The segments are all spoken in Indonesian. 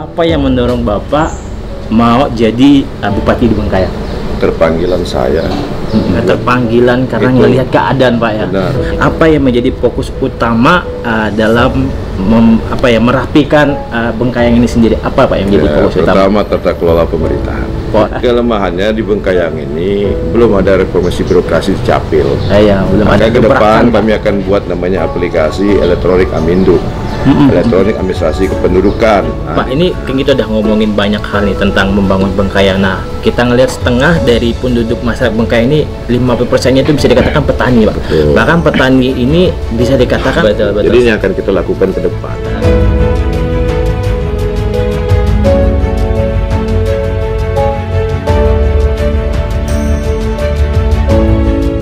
Apa yang mendorong Bapak mau jadi Bupati di Bengkayang? Terpanggilan saya. Keterpanggilan karena melihat keadaan, Pak, ya. Benar. Apa yang menjadi fokus utama dalam merapikan Bengkayang ini sendiri? Apa, Pak, yang menjadi fokus utama? Pertama, tata kelola pemerintahan. Kelemahannya di Bengkayang ini belum ada reformasi birokrasi di Capil. Belum ada. Ke depan kami akan buat namanya aplikasi elektronik Amindu. Elektronik administrasi kependudukan. Pak, ini kita udah ngomongin banyak hal nih tentang membangun Bengkayang. Nah, kita ngelihat setengah dari penduduk masyarakat Bengkayang ini 50%-nya itu bisa dikatakan petani, Pak. Betul. Bahkan petani ini bisa dikatakan betul. Jadi ini akan kita lakukan ke depan.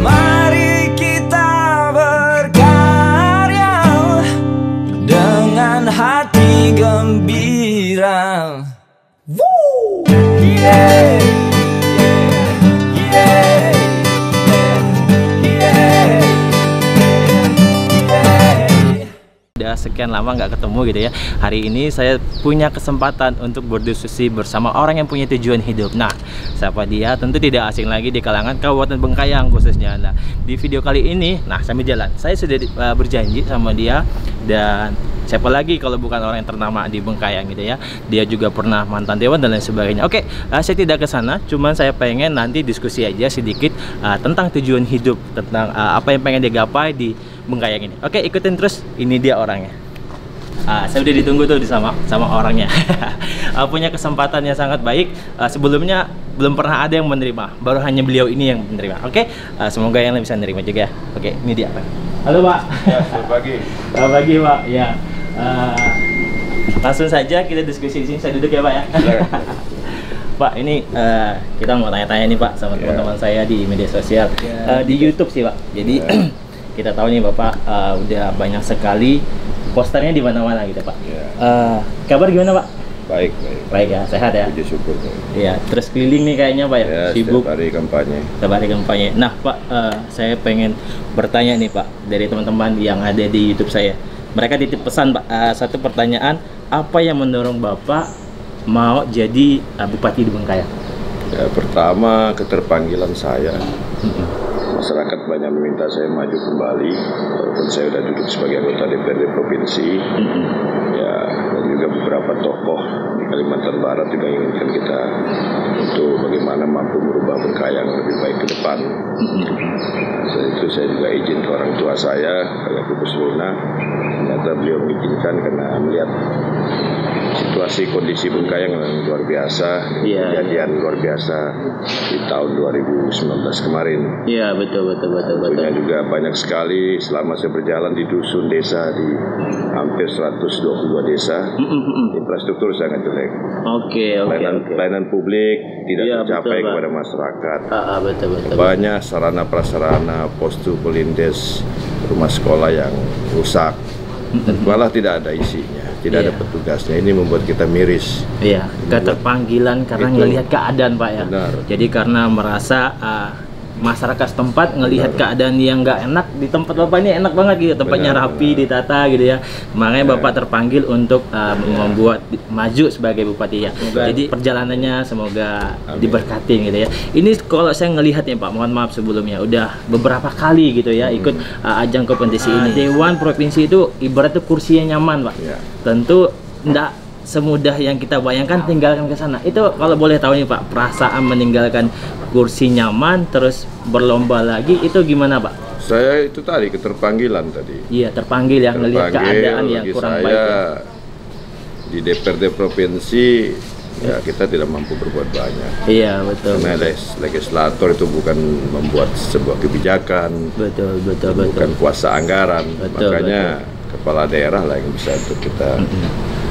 Mari kita berkarya dengan hati gembira. Woo! Yeah! Udah sekian lama nggak ketemu gitu ya. Hari ini saya punya kesempatan untuk berdiskusi bersama orang yang punya tujuan hidup. Nah, siapa dia? Tentu tidak asing lagi di kalangan Kabupaten Bengkayang khususnya. Nah, di video kali ini, sambil jalan, saya sudah berjanji sama dia. Dan siapa lagi kalau bukan orang yang ternama di Bengkayang gitu ya. Dia juga pernah mantan dewan dan lain sebagainya. Oke, saya tidak ke sana, cuman saya pengen nanti diskusi aja sedikit tentang tujuan hidup, tentang apa yang pengen digapai di Bengkayang ini. Oke, ikutin terus. Ini dia orangnya. Saya udah ditunggu tuh sama orangnya. Punya kesempatan yang sangat baik. Sebelumnya belum pernah ada yang menerima, baru hanya beliau ini yang menerima. Oke, semoga yang lain bisa menerima juga. Oke, ini dia. Halo, Pak. Ya, selamat pagi. Selamat pagi, Pak. Ya, langsung saja kita diskusi di sini. Saya duduk ya, Pak, ya. Pak, ini kita mau tanya-tanya nih, Pak, sama teman-teman saya di media sosial, di YouTube sih, Pak. Jadi kita tahu nih Bapak udah banyak sekali posternya di mana-mana gitu, Pak. Kabar gimana, Pak? Baik. Baik ya, sehat ya. Puji syukur. Iya, terus keliling nih kayaknya, Pak, ya. Sibuk. Setiap hari kampanye. Setiap hari kampanye. Nah, Pak, saya pengen bertanya nih, Pak, dari teman-teman yang ada di YouTube saya. Mereka titip pesan, Pak. Satu pertanyaan, apa yang mendorong Bapak mau jadi Bupati di Bengkayang? Ya, pertama, keterpanggilan saya. Masyarakat banyak meminta saya maju kembali, walaupun saya sudah duduk sebagai anggota DPRD provinsi. Ya, dan juga beberapa tokoh di Kalimantan Barat juga inginkan kita untuk bagaimana mampu merubah Bengkayang lebih baik ke depan. Nah, itu saya juga izin ke orang tua saya, Kak Kubus Luna. Ternyata beliau mengizinkan karena melihat situasi kondisi Bengkayang yang luar biasa, kejadian luar biasa di tahun 2019 kemarin. Iya, betul. Tentunya juga banyak sekali selama saya berjalan di dusun desa di hampir 122 desa, infrastruktur sangat jelek. Pelayanan publik tidak tercapai kepada masyarakat. Betul. Banyak sarana prasarana, postu pelindes, rumah sekolah yang rusak, dan malah tidak ada isinya. Tidak ada petugasnya. Ini membuat kita miris. Iya, keterpanggilan karena ngelihat keadaan, Pak, ya. Benar. Jadi karena merasa masyarakat setempat ngelihat keadaan yang nggak enak di tempat Bapak ini enak banget gitu, tempatnya rapi, ditata gitu ya. Makanya Bapak terpanggil untuk membuat maju sebagai Bupati ya. Jadi perjalanannya semoga diberkati gitu ya. Ini kalau saya ngelihat ya, Pak, mohon maaf sebelumnya, udah beberapa kali gitu ya ikut ajang kompetisi ini. Dewan Provinsi itu ibaratnya kursinya nyaman, Pak. Tentu enggak semudah yang kita bayangkan tinggalkan ke sana. Itu kalau boleh tahu nih, Pak, perasaan meninggalkan kursi nyaman terus berlomba lagi itu gimana, Pak? Saya itu tadi keterpanggilan tadi. Iya, terpanggil ya, ngelihat keadaan yang kurang baik. Ya. Di DPRD provinsi ya kita tidak mampu berbuat banyak. Iya, betul. Karena legislator itu bukan membuat sebuah kebijakan. Betul. Bukan kuasa anggaran. Makanya kepala daerah lah yang bisa untuk kita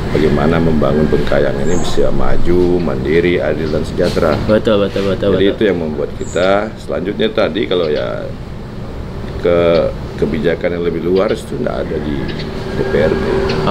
bagaimana membangun Bengkayang ini bisa maju, mandiri, adil dan sejahtera. Betul. Jadi itu yang membuat kita selanjutnya tadi kalau ya kebijakan yang lebih luar itu tidak ada di DPRD.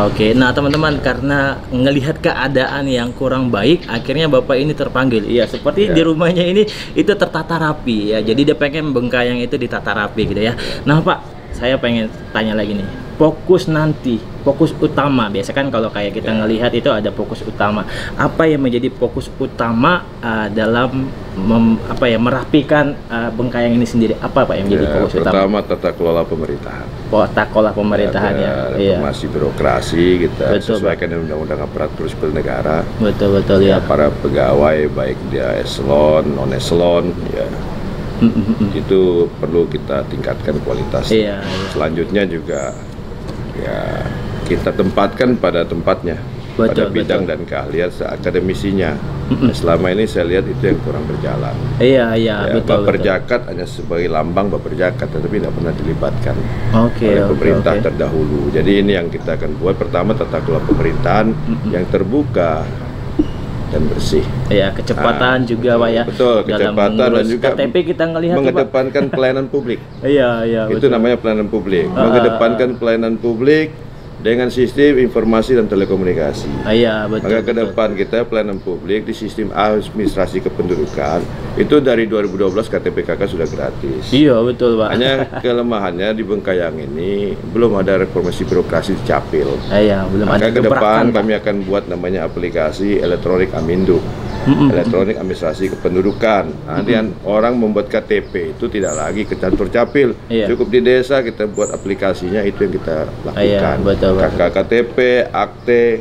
Oke, nah teman-teman, karena ngelihat keadaan yang kurang baik, akhirnya Bapak ini terpanggil. Iya, seperti di rumahnya ini itu tertata rapi ya. Jadi dia pengen Bengkayang itu ditata rapi gitu ya. Nah, Pak, saya pengen tanya lagi nih. fokus nanti, fokus utama. Biasa kan kalau kayak kita ngelihat itu ada fokus utama. Apa yang menjadi fokus utama dalam merapikan Bengkayang ini sendiri? Apa Pak yang menjadi fokus utama? Pertama, tata kelola pemerintahan. Tata kelola pemerintahan ya. Reformasi birokrasi kita sesuaikan dengan undang-undang aparatur sipil negara. Betul ya. Para pegawai baik dia eselon, non eselon ya. Itu perlu kita tingkatkan kualitasnya. Selanjutnya juga ya kita tempatkan pada tempatnya, pada bidang dan keahlian akademisinya. Selama ini saya lihat itu yang kurang berjalan. Betul. Baperjakat hanya sebagai lambang baperjakat, tetapi tidak pernah dilibatkan oleh pemerintah terdahulu. Jadi ini yang kita akan buat. Pertama, tata kelola pemerintahan yang terbuka dan bersih. Kecepatan juga Pak ya. Betul, kecepatan dan juga KTP kita ngelihat mengedepankan pelayanan publik. Itu betul. namanya pelayanan publik. Mengedepankan pelayanan publik dengan sistem informasi dan telekomunikasi. Betul. Maka ke depan kita pelayanan publik di sistem administrasi kependudukan itu dari 2012 KTP KK sudah gratis. Betul Pak. Hanya kelemahannya di Bengkayang ini belum ada reformasi birokrasi Capil. Belum Maka ada. ke depan kami akan buat namanya aplikasi elektronik Amindu. Elektronik administrasi kependudukan. Nanti orang membuat KTP itu tidak lagi ke kantor Capil, cukup di desa kita buat aplikasinya, itu yang kita lakukan. KK KTP, akte,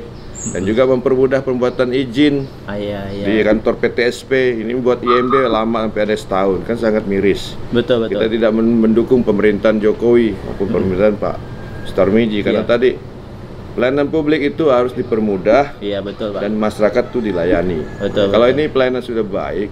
dan juga mempermudah pembuatan izin di kantor PTSP. Ini buat IMB lama sampai ada setahun, kan sangat miris. Betul. Kita tidak mendukung pemerintahan Jokowi maupun pemerintahan Pak Sutarmiji karena tadi pelayanan publik itu harus dipermudah, betul Pak. Dan masyarakat itu dilayani. Kalau ini pelayanan sudah baik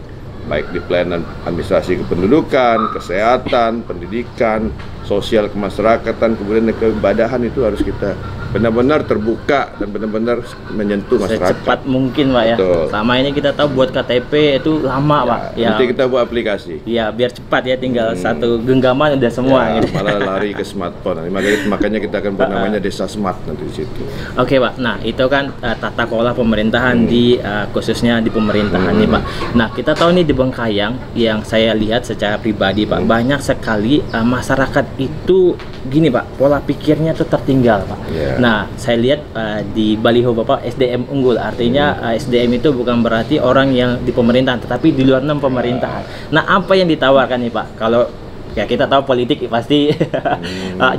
di pelayanan administrasi kependudukan, kesehatan, pendidikan, sosial kemasyarakatan, kemudian keibadahan itu harus kita benar-benar terbuka dan benar-benar menyentuh masyarakat. Secepat mungkin Pak ya. Selama ini kita tahu buat KTP itu lama Pak. Nanti kita buat aplikasi. Biar cepat ya, tinggal satu genggaman udah semua. Malah lari ke smartphone. Makanya kita akan buat namanya Desa Smart nanti di situ. Oke Pak. Nah itu kan tata kelola pemerintahan di khususnya di pemerintahan nih Pak. Nah kita tahu nih di Bengkayang yang saya lihat secara pribadi Pak, banyak sekali masyarakat itu gini Pak, pola pikirnya tuh tertinggal Pak. Nah saya lihat di baliho Bapak SDM unggul, artinya SDM itu bukan berarti orang yang di pemerintahan, tetapi di luar pemerintahan. Nah apa yang ditawarkan nih Pak? Kalau ya kita tahu politik pasti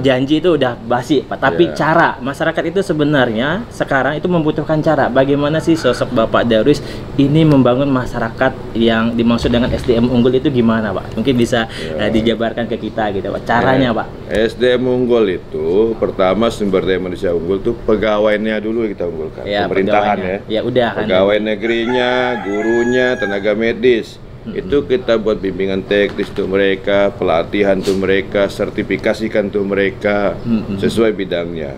janji itu udah basi Pak, tapi cara masyarakat itu sebenarnya sekarang itu membutuhkan cara. Bagaimana sih sosok Bapak Darwis ini membangun masyarakat yang dimaksud dengan SDM unggul itu gimana Pak? Mungkin bisa dijabarkan ke kita gitu Pak, caranya Pak. SDM unggul itu pertama sumber daya manusia unggul itu pegawainya dulu kita unggulkan, pemerintahan udah pegawai negerinya, gurunya, tenaga medis. Itu kita buat bimbingan teknis untuk mereka, pelatihan untuk mereka, sertifikasikan untuk mereka sesuai bidangnya.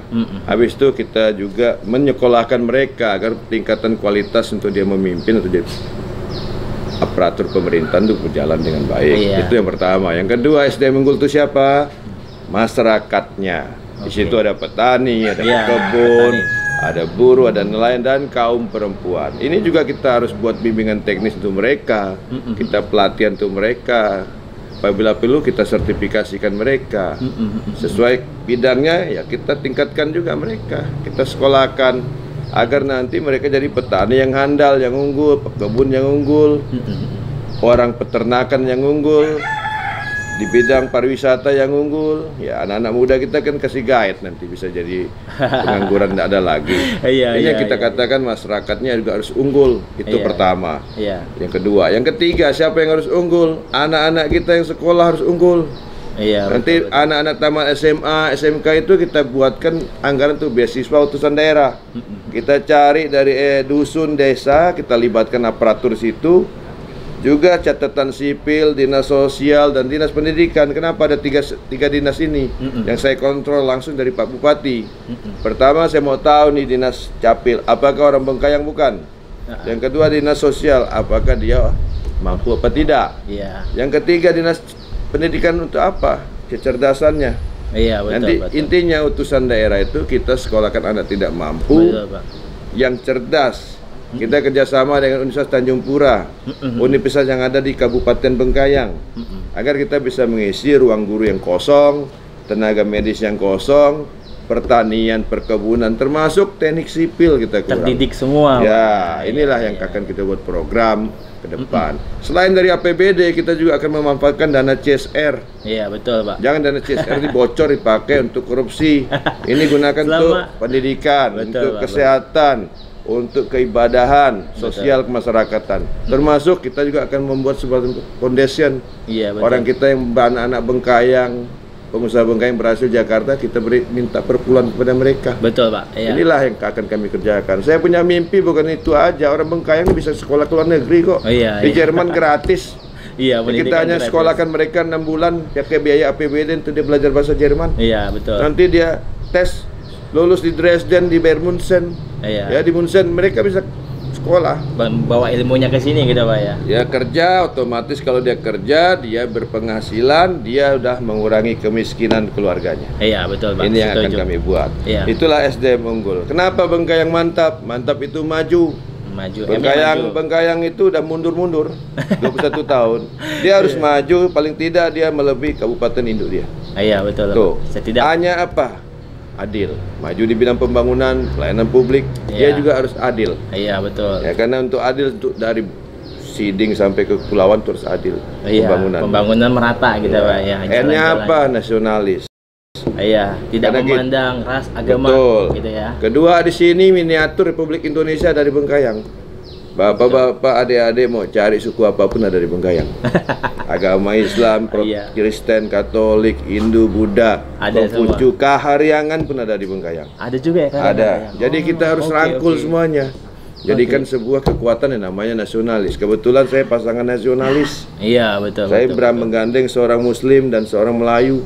Habis itu kita juga menyekolahkan mereka agar tingkatan kualitas untuk dia memimpin atau jadi aparatur pemerintahan untuk berjalan dengan baik. Itu yang pertama. Yang kedua, SDM unggul itu siapa? Masyarakatnya. Di situ ada petani, ada pekebun, ada buruh, ada nelayan, dan kaum perempuan. Ini juga kita harus buat bimbingan teknis untuk mereka, kita pelatihan untuk mereka. Apabila perlu kita sertifikasikan mereka sesuai bidangnya, ya kita tingkatkan juga mereka, kita sekolahkan agar nanti mereka jadi petani yang handal, yang unggul, pekebun yang unggul, orang peternakan yang unggul, di bidang pariwisata yang unggul. Ya anak-anak muda kita kan kasih guide, nanti bisa jadi pengangguran tidak ada lagi. Ini yang kita katakan masyarakatnya juga harus unggul. Itu pertama. Yang kedua, yang ketiga, siapa yang harus unggul? Anak-anak kita yang sekolah harus unggul. Nanti anak-anak tamat SMA, SMK itu kita buatkan anggaran tuh beasiswa utusan daerah. Kita cari dari dusun, desa, kita libatkan aparatur situ. Juga catatan sipil, dinas sosial, dan dinas pendidikan. Kenapa ada tiga dinas ini yang saya kontrol langsung dari Pak Bupati? Pertama, saya mau tahu nih dinas Capil, apakah orang Bengkayang bukan? Yang kedua, dinas sosial, apakah dia mampu apa tidak? Yang ketiga, dinas pendidikan untuk apa? Kecerdasannya. Nanti intinya utusan daerah itu kita sekolahkan anak tidak mampu, yang cerdas. Kita kerjasama dengan Universitas Tanjung Pura, universitas yang ada di Kabupaten Bengkayang, agar kita bisa mengisi ruang guru yang kosong, tenaga medis yang kosong, pertanian, perkebunan, termasuk teknik sipil kita kurang. Terdidik semua. Ya, inilah yang akan kita buat program ke depan. Selain dari APBD, kita juga akan memanfaatkan dana CSR. Iya, betul, Pak. Jangan dana CSR dibocor dipakai untuk korupsi. Ini gunakan untuk pendidikan, Betul, untuk Pak, kesehatan, untuk keibadahan, sosial kemasyarakatan. Termasuk kita juga akan membuat sebuah foundation. Iya, betul. Orang kita yang anak-anak Bengkayang, pengusaha Bengkayang berhasil Jakarta, kita minta perpuluhan kepada mereka. Betul, Pak. Iya. Inilah yang akan kami kerjakan. Saya punya mimpi bukan itu aja. Orang Bengkayang bisa sekolah ke luar negeri kok. Oh, iya, Di iya. Jerman gratis. Iya, Kita pendidikan hanya gratis. sekolahkan mereka 6 bulan, pakai biaya APBD untuk dia belajar bahasa Jerman. Iya, betul. Nanti dia tes lulus di Dresden, di Bayern Munchen. Iya. Ya, di Munchen mereka bisa sekolah. Bawa ilmunya ke sini gitu, Pak ya. Ya kerja, otomatis kalau dia kerja, dia berpenghasilan, dia udah mengurangi kemiskinan keluarganya. Iya, betul, Pak. Ini yang akan Setuju. kami buat. Iya. Itulah SDM unggul. Kenapa Bengkayang mantap? Mantap itu maju. Maju. Bengkayang itu udah mundur-mundur 21 tahun. Dia harus maju, paling tidak dia melebihi kabupaten induk dia. Iya, betul. Tuh. Pak. Setidak. Hanya apa? Adil. Maju di bidang pembangunan, pelayanan publik, dia Iya. juga harus adil. Iya, betul. Ya, karena untuk adil untuk dari Siding sampai ke kepulauan terus adil Iya, pembangunan. pembangunan merata gitu, Pak ya. N-nya Jalan-jalan. apa? Nasionalis. Iya, tidak Karena memandang ras, agama Betul. gitu ya. Kedua di sini miniatur Republik Indonesia dari Bengkayang. Bapak-bapak, adik-adik mau cari suku apapun ada di Bengkayang. Agama Islam, Iya. Kristen, Katolik, Hindu, Buddha, Ada Konghucu, Kahariangan pun ada di Bengkayang. Ada juga ya kan? Ada. Jadi kita harus oke, rangkul oke. semuanya. Jadikan sebuah kekuatan yang namanya nasionalis. Kebetulan saya pasangan nasionalis. Iya, betul. Saya betul, berani menggandeng seorang Muslim dan seorang Melayu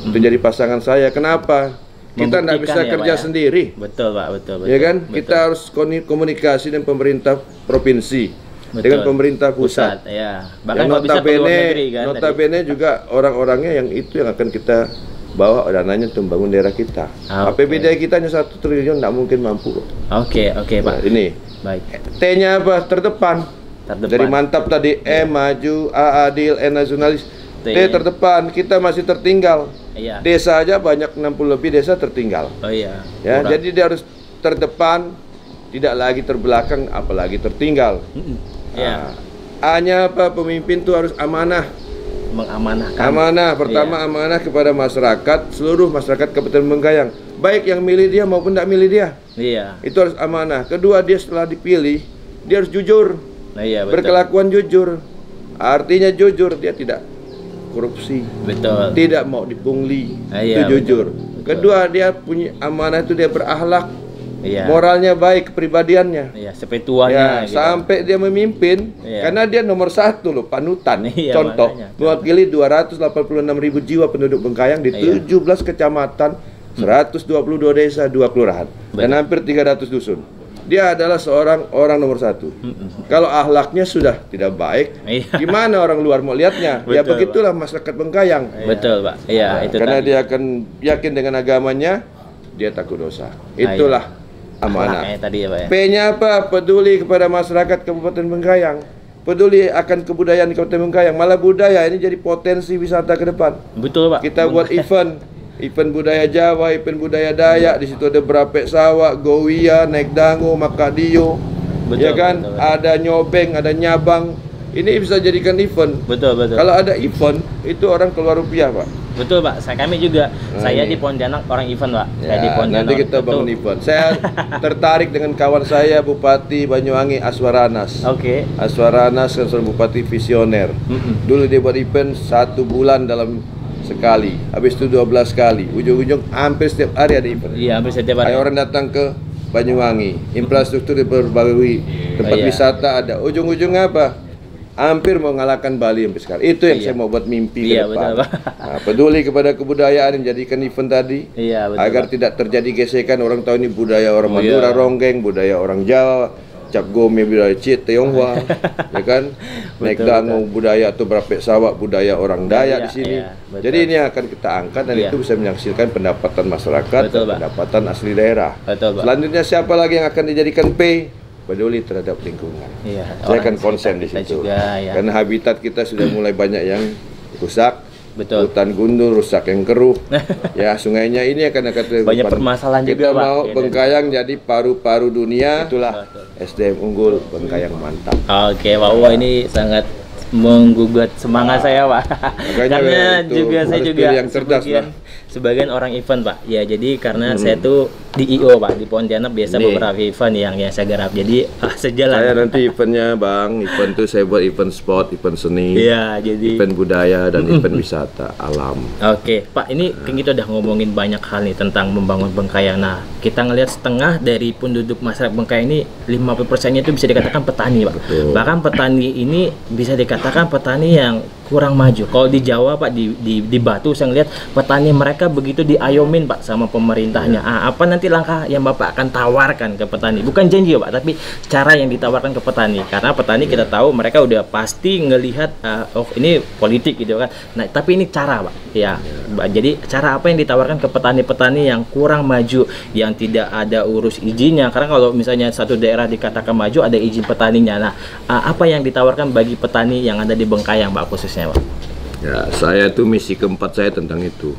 untuk jadi pasangan saya. Kenapa? Kita tidak Membuktikan bisa ya, kerja Pak, ya? sendiri. Betul, Pak, betul, betul. Ya kan? Betul. Kita harus komunikasi dengan pemerintah provinsi, Betul. dengan pemerintah pusat. Ya. Yang Bahkan kalau bisa ke luar negeri kan. notabene juga orang-orangnya yang itu yang akan kita bawa dananya untuk membangun daerah kita. Oke. APBD kita hanya 1 triliun, tidak mungkin mampu. Oke, Pak. Nah, ini Baik. T-nya apa? Terdepan. Terdepan. Dari mantap tadi, M maju, A adil, N nasionalis. T terdepan, kita masih tertinggal. Iya. Desa aja banyak 60 lebih desa tertinggal. Oh iya. Ya, Kurang. jadi dia harus terdepan, tidak lagi terbelakang, apalagi tertinggal. Iya. A-nya apa? Pemimpin tuh harus amanah. Mengamanahkan. Amanah, pertama Iya. amanah kepada masyarakat, seluruh masyarakat Kabupaten Bengkayang. Baik yang milih dia maupun tidak milih dia. Iya. Itu harus amanah. Kedua, dia setelah dipilih, dia harus jujur. Nah, iya, betul. Berkelakuan jujur. Artinya jujur, dia tidak korupsi, Betul. tidak mau dipungli. Iya, Itu jujur. betul. Kedua, dia punya amanah itu dia berakhlak. Iya. Moralnya baik, kepribadiannya. Iya, spiritualnya Ya, gitu. sampai dia memimpin, Iya. karena dia nomor 1 loh, panutan. Iya, Contoh, makanya. mewakili 286.000 jiwa penduduk Bengkayang di Iya. 17 kecamatan, 122 desa, 2 kelurahan, dan Betul. hampir 300 dusun. Dia adalah seorang orang nomor 1. Kalau akhlaknya sudah tidak baik, Iya. gimana orang luar mau lihatnya? Ya Betul, begitulah masyarakat Bengkayang. Betul, Pak. Iya, itu Karena tadi. dia akan yakin dengan agamanya, dia takut dosa. Itulah amanah. Akhlaknya tadi ya, Pak ya. P-nya apa? Peduli kepada masyarakat Kabupaten Bengkayang. Peduli akan kebudayaan di Kabupaten Bengkayang. Malah budaya ini jadi potensi wisata ke depan. Betul, Pak. Kita buat event budaya Jawa, event budaya Dayak. Di situ ada berapek sawah, Gowia, naik dango, Makadio. Betul, Ya kan? betul. Ada nyobeng, ada nyabang. Ini bisa jadikan event. Betul, betul. Kalau ada event, itu orang keluar rupiah, Pak. Betul, Pak. Kami juga. Saya ini. di Pontianak orang event, Pak. Saya di Ya, Pontianak. nanti kita bangun Betul. event. Saya tertarik dengan kawan saya Bupati Banyuwangi Aswaranas. Oke. Aswaranas kan seorang bupati visioner. Dulu dia buat event 1 bulan dalam sekali. Habis itu 12 kali. Ujung-ujung hampir setiap hari ada event. Iya, hampir setiap hari. Ada orang datang ke Banyuwangi. Infrastruktur diperbarui. Tempat Iya. wisata ada. Ujung-ujungnya apa? Hampir mengalahkan Bali sampai sekarang. Itu yang Iya. saya mau buat mimpi Iya, ke depan. betul, Pak. Nah, peduli kepada kebudayaan yang jadikan event tadi. Iya, betul. Agar Pak. tidak terjadi gesekan. Orang tahu ini budaya orang Oh, Madura, iya. Ronggeng, budaya orang Jawa, Cap Gome, budaya Cit, Tionghoa, ya kan? Naik Betul, dango, budaya atau berapek sawah, budaya orang Dayak Iya, di sini. iya, betul. Jadi ini akan kita angkat dan Iya. itu bisa menghasilkan pendapatan masyarakat, Betul, dan Pak. pendapatan asli daerah. Betul, Pak. Selanjutnya siapa lagi yang akan dijadikan P? Peduli terhadap lingkungan. Iya. Saya orang akan konsen di kita situ. juga, ya. Karena habitat kita sudah mulai banyak yang rusak. Betul. hutan gundul rusak yang keruh. Ya sungainya ini akan Banyak permasalahan kita juga, Pak. mau Ya, Bengkayang jadi paru-paru dunia. Itulah Betul. SDM unggul Bengkayang mantap. Oke, wah ini sangat menggugat semangat saya, Pak. Makanya Karena itu juga saya harus juga pilih yang cerdas sebagian orang event, Pak. Ya, jadi karena saya tuh di IO, Pak, di Pontianak biasa Nih. beberapa event yang saya garap. Jadi sejalan. Saya nanti eventnya Bang, event tuh saya buat event sport, event seni, Iya, jadi event budaya dan event wisata alam. Oke, Pak, ini kan kita udah ngomongin banyak hal nih tentang membangun Bengkayang. Nah, kita ngelihat setengah dari penduduk masyarakat Bengkayang ini 50%-nya itu bisa dikatakan petani, Pak. Betul. Bahkan petani ini bisa dikatakan petani yang kurang maju. Kalau di Jawa, Pak, di Batu saya ngelihat petani mereka begitu diayomin, Pak, sama pemerintahnya. Apa nanti langkah yang Bapak akan tawarkan ke petani? Bukan janji, Pak, tapi cara yang ditawarkan ke petani. Karena petani kita tahu mereka udah pasti ngelihat oh ini politik gitu kan. Nah, tapi ini cara, Pak. Ya. Jadi cara apa yang ditawarkan ke petani-petani yang kurang maju, yang tidak ada urus izinnya? Karena kalau misalnya satu daerah dikatakan maju ada izin petaninya. Nah, apa yang ditawarkan bagi petani yang ada di Bengkayang, Pak, khususnya, Pak? Ya, saya tuh misi keempat saya tentang itu.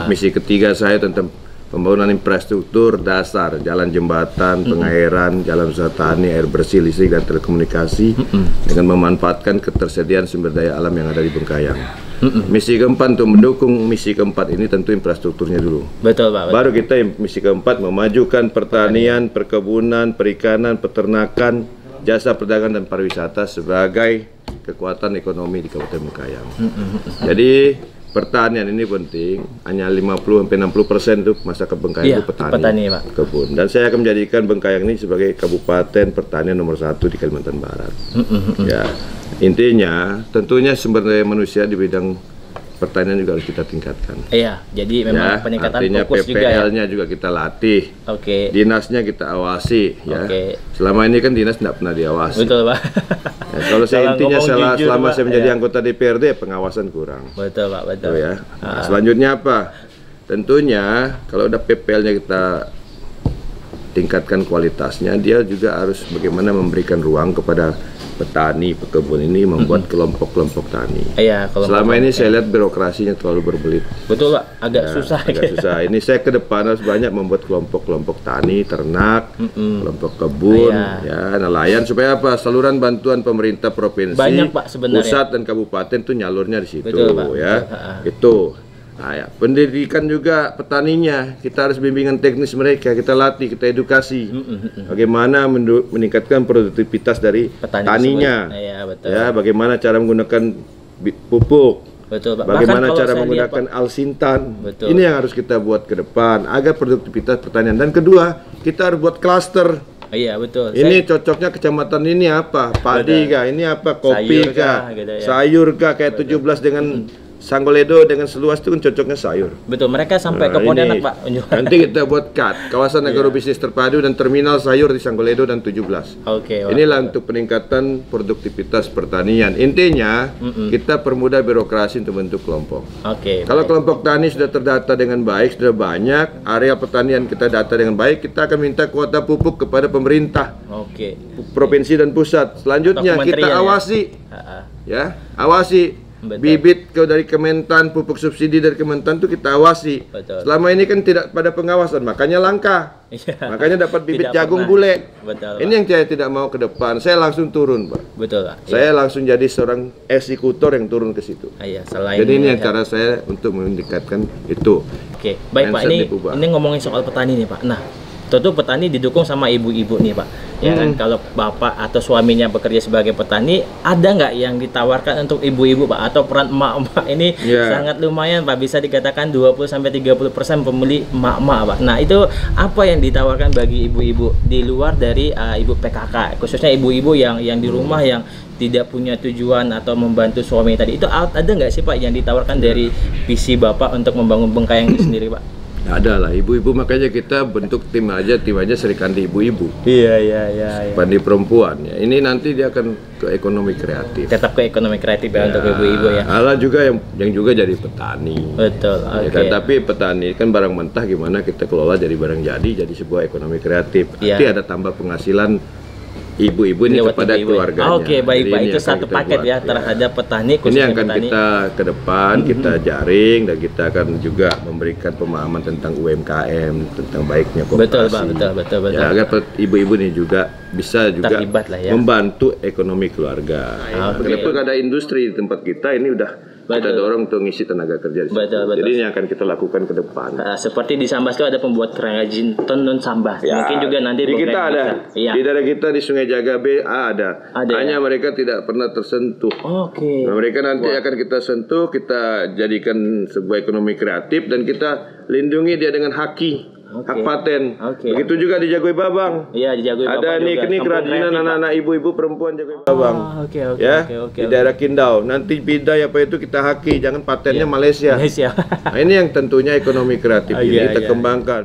Misi ketiga saya tentang pembangunan infrastruktur dasar, jalan jembatan, pengairan, jalan usaha tani, air bersih, listrik dan telekomunikasi dengan memanfaatkan ketersediaan sumber daya alam yang ada di Bengkayang. Misi keempat untuk mendukung misi keempat ini tentu infrastrukturnya dulu. Betul, Pak. Betul. Baru kita misi keempat memajukan pertanian, perkebunan, perikanan, peternakan, jasa perdagangan dan pariwisata sebagai kekuatan ekonomi di Kabupaten Bengkayang. Jadi pertanian ini penting, hanya 50-60% itu masyarakat Bengkayang itu petani, Pak. kebun. Dan saya akan menjadikan Bengkayang ini sebagai kabupaten pertanian nomor 1 di Kalimantan Barat. Ya, intinya tentunya sumber daya manusia di bidang pertanian juga harus kita tingkatkan. Iya, jadi memang peningkatan artinya fokus juga ya. PPL-nya juga kita latih. Oke. Dinasnya kita awasi ya. Oke. Selama ini kan dinas tidak pernah diawasi. Betul, Pak. Ya, kalau saya intinya ngomong jujur, selama Pak, saya menjadi ya. anggota DPRD pengawasan kurang. Betul, Pak, betul. Tuh ya. Nah, selanjutnya apa? Tentunya kalau udah PPL-nya kita tingkatkan kualitasnya, dia juga harus bagaimana memberikan ruang kepada petani, pekebun ini membuat kelompok-kelompok tani. Iya, Selama ini saya lihat birokrasinya terlalu berbelit. Betul, Pak, agak susah. Agak susah. Ini saya ke depan harus banyak membuat kelompok-kelompok tani, ternak, kelompok kebun, ya, nelayan supaya apa? Saluran bantuan pemerintah provinsi, Banyak, Pak, sebenarnya. pusat dan kabupaten tuh nyalurnya di situ, Betul, Pak. ya. Itu. Nah, ya. Pendidikan juga petaninya, kita harus bimbingan teknis mereka, kita latih, kita edukasi. Bagaimana meningkatkan produktivitas dari taninya. Iya, betul. Ya, bagaimana cara menggunakan pupuk. Betul, Pak. Bagaimana Bahkan cara kalau saya menggunakan lihat, Pak, alsintan. Betul. Ini yang harus kita buat ke depan agar produktivitas pertanian. Dan kedua, kita harus buat klaster. Iya, betul. Ini cocoknya kecamatan ini apa? Padi kah? Ini apa? Kopi Sayur kah? kah? Gitu ya. Sayur kah? Kayak 17 dengan Sanggoledo dengan seluas itu kan cocoknya sayur. Betul, mereka sampai ke Nah, Pontianak, ini Pak. nanti kita buat kawasan agrobisnis terpadu dan terminal sayur di Sanggoledo dan 17. Oke, Pak. Inilah untuk peningkatan produktivitas pertanian. Intinya kita permudah birokrasi untuk bentuk kelompok. Oke. Kalau kelompok tani sudah terdata dengan baik, sudah banyak area pertanian kita data dengan baik, kita akan minta kuota pupuk kepada pemerintah, Oke. provinsi dan pusat. Selanjutnya Atau kita kementerian, ya? awasi, ya, awasi. Betul. Bibit dari Kementan, pupuk subsidi dari Kementan itu kita awasi. Betul. Selama ini kan tidak pada pengawasan, makanya langka. Iya. Makanya dapat bibit Tidak jagung pernah. bule. Betul, Ini yang saya tidak mau ke depan. Saya langsung turun, Pak. Betul, Pak. Saya langsung jadi seorang eksekutor yang turun ke situ. Iya, selain Jadi ini yang melihat- cara saya untuk meningkatkan itu. Oke, baik, Pak. Mindset Ini diubah. ngomongin soal petani nih, Pak. Nah, tentu petani didukung sama ibu-ibu nih, Pak. Ya kan, kalau bapak atau suaminya bekerja sebagai petani, ada nggak yang ditawarkan untuk ibu-ibu, Pak? Atau peran emak-emak ini sangat lumayan, Pak. Bisa dikatakan 20-30% pembeli emak-emak, Pak. Nah, itu apa yang ditawarkan bagi ibu-ibu di luar dari ibu PKK, khususnya ibu-ibu yang di rumah yang tidak punya tujuan atau membantu suami tadi. Itu ada nggak sih, Pak, yang ditawarkan dari visi Bapak untuk membangun Bengkayang itu sendiri, Pak? Ada lah ibu-ibu, makanya kita bentuk tim aja Serikandi Ibu-ibu. Iya. Pandi perempuan ya. Ini nanti dia akan ke ekonomi kreatif. Tetap ke ekonomi kreatif ya, untuk ibu-ibu ya. Ada juga yang juga jadi petani. Betul. Ya Oke. kan? Tapi petani kan barang mentah, gimana kita kelola jadi barang jadi sebuah ekonomi kreatif. Iya. Nanti ada tambah penghasilan ibu-ibu ini Lewat kepada ibu-ibu. keluarganya. Oke, baik Jadi Pak. ini Itu akan satu kita paket buat, ya terhadap petani, Ini khususnya yang akan petani. kita ke depan kita jaring dan kita akan juga memberikan pemahaman tentang UMKM, tentang baiknya koperasi. Betul Pak, betul. Ya, agar ibu-ibu ini juga bisa juga Terlibat lah ya. membantu ekonomi keluarga. Oke. Kenapa ada industri di tempat kita ini udah kita Betul. dorong untuk ngisi tenaga kerja di situ. Betul. Jadi ini akan kita lakukan ke depan. Seperti di Sambas itu ada pembuat kerajin tenun Sambas. Ya, Mungkin juga nanti di kita beberapa ada, bisa. Iya. di daerah kita di Sungai Jagabe ada. Ada, Hanya mereka tidak pernah tersentuh. Oke. Nah, mereka nanti akan kita sentuh, kita jadikan sebuah ekonomi kreatif dan kita lindungi dia dengan hak paten. Oke. Begitu juga di Jagoi Babang. Iya, di Jagoi Babang Ada juga. ini Kampung kerajinan kreatif, Pak. anak-anak ibu-ibu perempuan Jagoi Babang. Oke. Ya, di daerah Kindau. Nanti bidai apa itu kita haki, jangan patennya Malaysia. Malaysia. Nah, ini yang tentunya ekonomi kreatif ini Iya, kita iya. kembangkan.